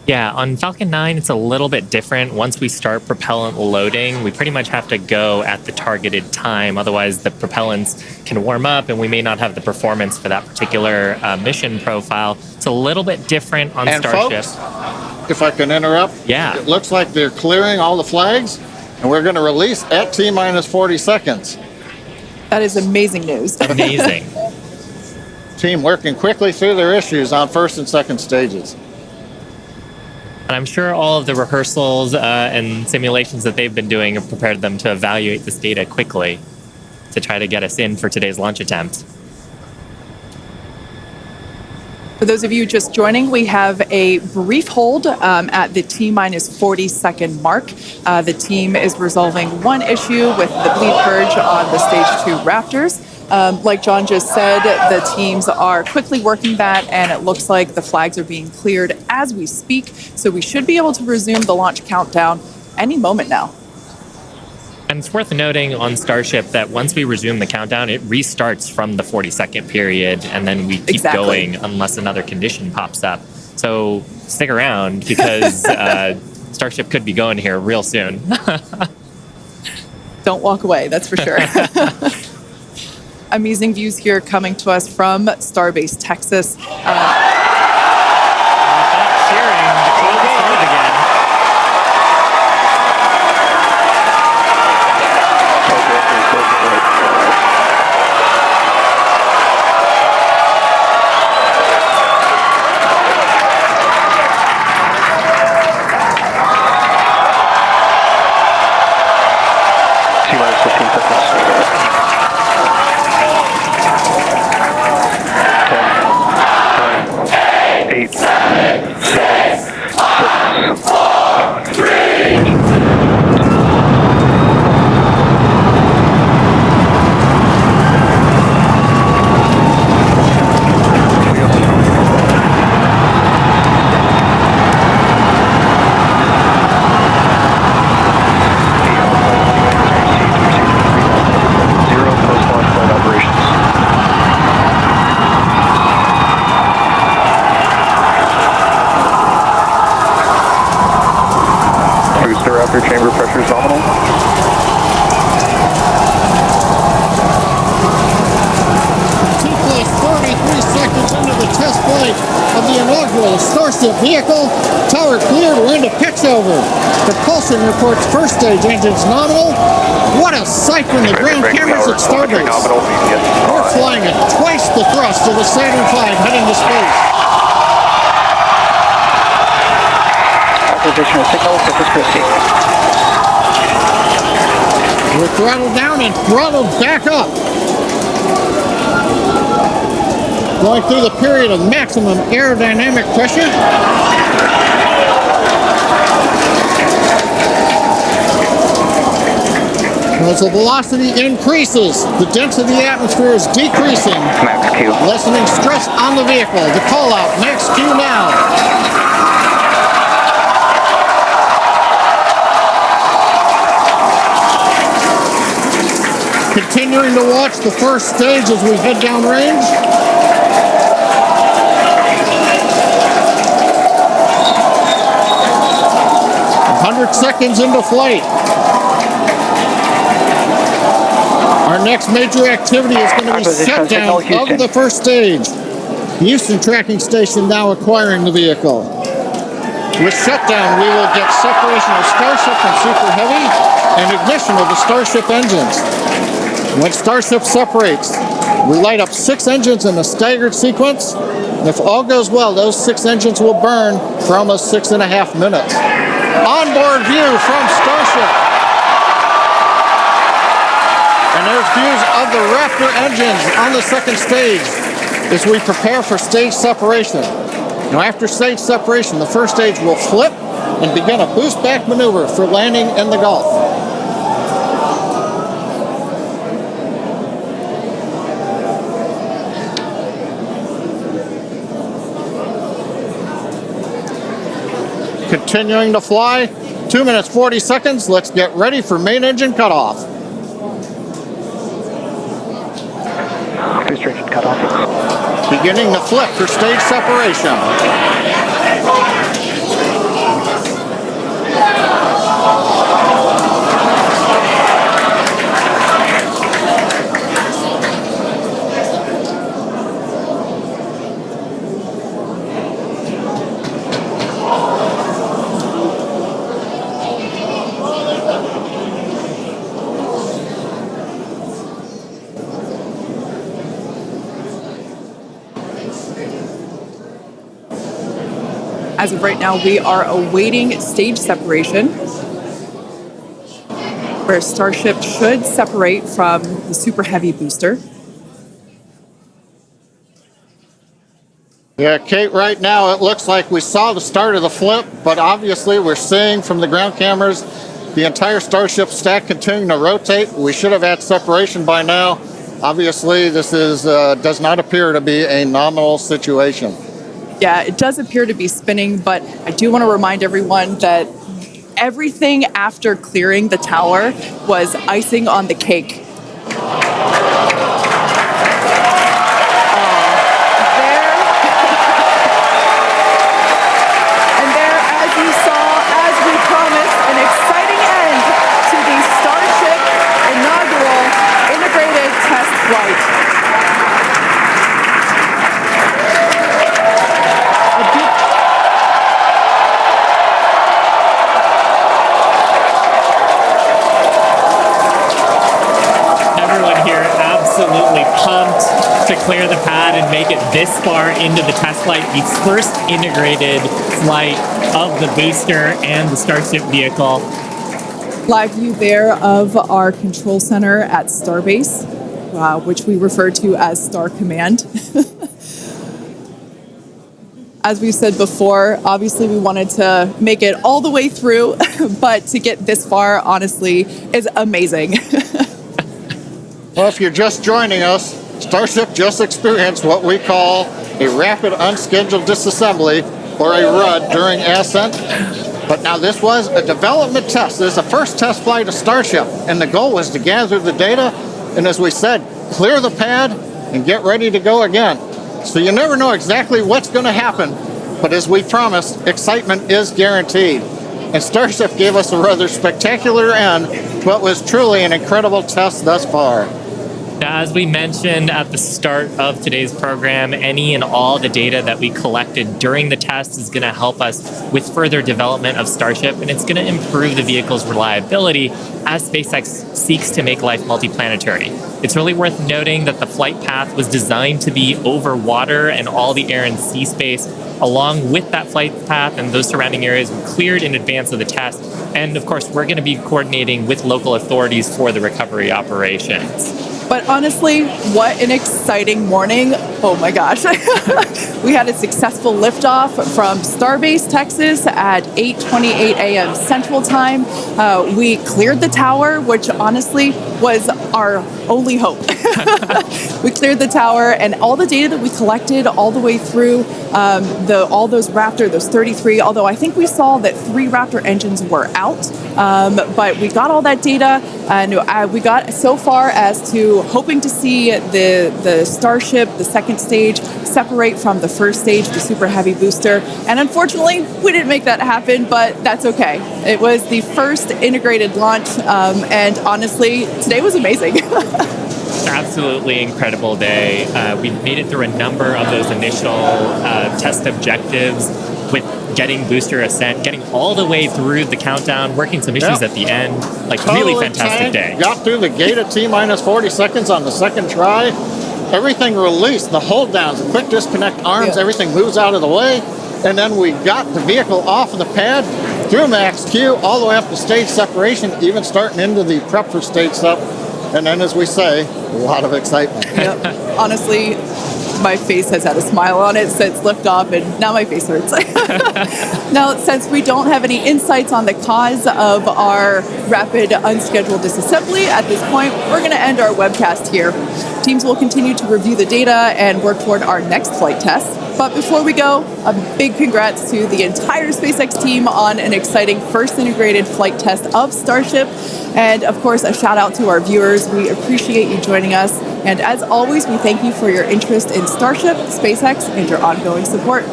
Yeah, on Falcon 9, it's a little bit different. Once we start propellant loading, we pretty much have to go at the targeted time. Otherwise, the propellants can warm up and we may not have the performance for that particular mission profile. It's a little bit different on Starship. Folks, if I can interrupt, yeah, it looks like they're clearing all the flags, and we're going to release at T-minus 40 seconds. That is amazing news. Amazing. Team working quickly through their issues on first and second stages. And I'm sure all of the rehearsals and simulations that they've been doing have prepared them to evaluate this data quickly to try to get us in for today's launch attempt. For those of you just joining, we have a brief hold at the T-minus 40 second mark. The team is resolving one issue with the bleed purge on the Stage 2 Raptors. Like John just said, the teams are quickly working that, and it looks like the flags are being cleared as we speak. So we should be able to resume the launch countdown any moment now. And it's worth noting on Starship that once we resume the countdown, it restarts from the 40-second period, and then we keep going unless another condition pops up. So stick around because Starship could be going here real soon. Don't walk away, that's for sure. Amazing views here coming to us from Starbase, Texas. Raptor chamber pressure is nominal. Seconds into the test flight of the inaugural Starship vehicle. Tower cleared, we're into pitch over. Propulsion reports first stage engines nominal. What a sight from the ground cameras at Starbase. We're flying at twice the thrust of the Saturn V heading to space. Acquisition of signal, surface 50. We're throttled down and throttled back up. Going through the period of maximum aerodynamic pressure. As the velocity increases, the density of the atmosphere is decreasing, Max Q. lessening stress on the vehicle. The call out, Max Q now. Continuing to watch the first stage as we head down range. 100 seconds into flight. Our next major activity is going to be shutdown of the first stage. Houston tracking station now acquiring the vehicle. With shutdown, we will get separation of Starship from Super Heavy and ignition of the Starship engines. When Starship separates, we light up 6 engines in a staggered sequence. And if all goes well, those 6 engines will burn for almost 6.5 minutes. Onboard view from Starship. And there's views of the Raptor engines on the second stage as we prepare for stage separation. Now after stage separation, the first stage will flip and begin a boost back maneuver for landing in the Gulf. Continuing to fly, 2 minutes 40 seconds. Let's get ready for main engine cutoff. Booster engine cutoff. Beginning to flip for stage separation. As of right now, we are awaiting stage separation, where Starship should separate from the Super Heavy booster. Yeah, Kate, right now it looks like we saw the start of the flip, but obviously we're seeing from the ground cameras the entire Starship stack continuing to rotate. We should have had separation by now. Obviously, this is does not appear to be a nominal situation. Yeah, it does appear to be spinning, but I do want to remind everyone that everything after clearing the tower was icing on the cake. To clear the pad and make it this far into the test flight, the first integrated flight of the booster and the Starship vehicle. Live view there of our control center at Starbase, which we refer to as Star Command. As we said before, obviously we wanted to make it all the way through, but to get this far, honestly, is amazing. Well, if you're just joining us, Starship just experienced what we call a rapid unscheduled disassembly, or a RUD, during ascent. But now this was a development test. This is the first test flight of Starship, and the goal was to gather the data, and as we said, clear the pad and get ready to go again. So you never know exactly what's going to happen, but as we promised, excitement is guaranteed. And Starship gave us a rather spectacular end to what was truly an incredible test thus far. As we mentioned at the start of today's program, any and all the data that we collected during the test is going to help us with further development of Starship, and it's going to improve the vehicle's reliability as SpaceX seeks to make life multiplanetary. It's really worth noting that the flight path was designed to be over water and all the air and sea space. Along with that flight path and those surrounding areas were cleared in advance of the test. And of course, we're going to be coordinating with local authorities for the recovery operations. But honestly, what an exciting morning. Oh my gosh. We had a successful liftoff from Starbase, Texas at 8:28 a.m. Central Time. We cleared the tower, which honestly was our only hope. We cleared the tower, and all the data that we collected all the way through all those Raptor, those 33, although I think we saw that 3 Raptor engines were out, but we got all that data, and we got so far as to hoping to see the Starship, the second stage, separate from the first stage, the Super Heavy booster. And unfortunately, we didn't make that happen, but that's okay. It was the first integrated launch, and honestly, today was amazing. Absolutely incredible day. We made it through a number of those initial test objectives with getting booster ascent, getting all the way through the countdown, working some issues at the end. Like, totally really fantastic day. Got through the gate at T-minus 40 seconds on the second try. Everything released, the hold downs, the quick disconnect arms, everything moves out of the way. And then we got the vehicle off of the pad, through max Q, all the way up to stage separation, even starting into the prep for stage sep. And then, as we say, a lot of excitement. Yep. Honestly, my face has had a smile on it since liftoff, and now my face hurts. Now, since we don't have any insights on the cause of our rapid unscheduled disassembly at this point, we're going to end our webcast here. Teams will continue to review the data and work toward our next flight test. But before we go, a big congrats to the entire SpaceX team on an exciting first integrated flight test of Starship. And of course, a shout out to our viewers. We appreciate you joining us. And as always, we thank you for your interest in Starship, SpaceX, and your ongoing support.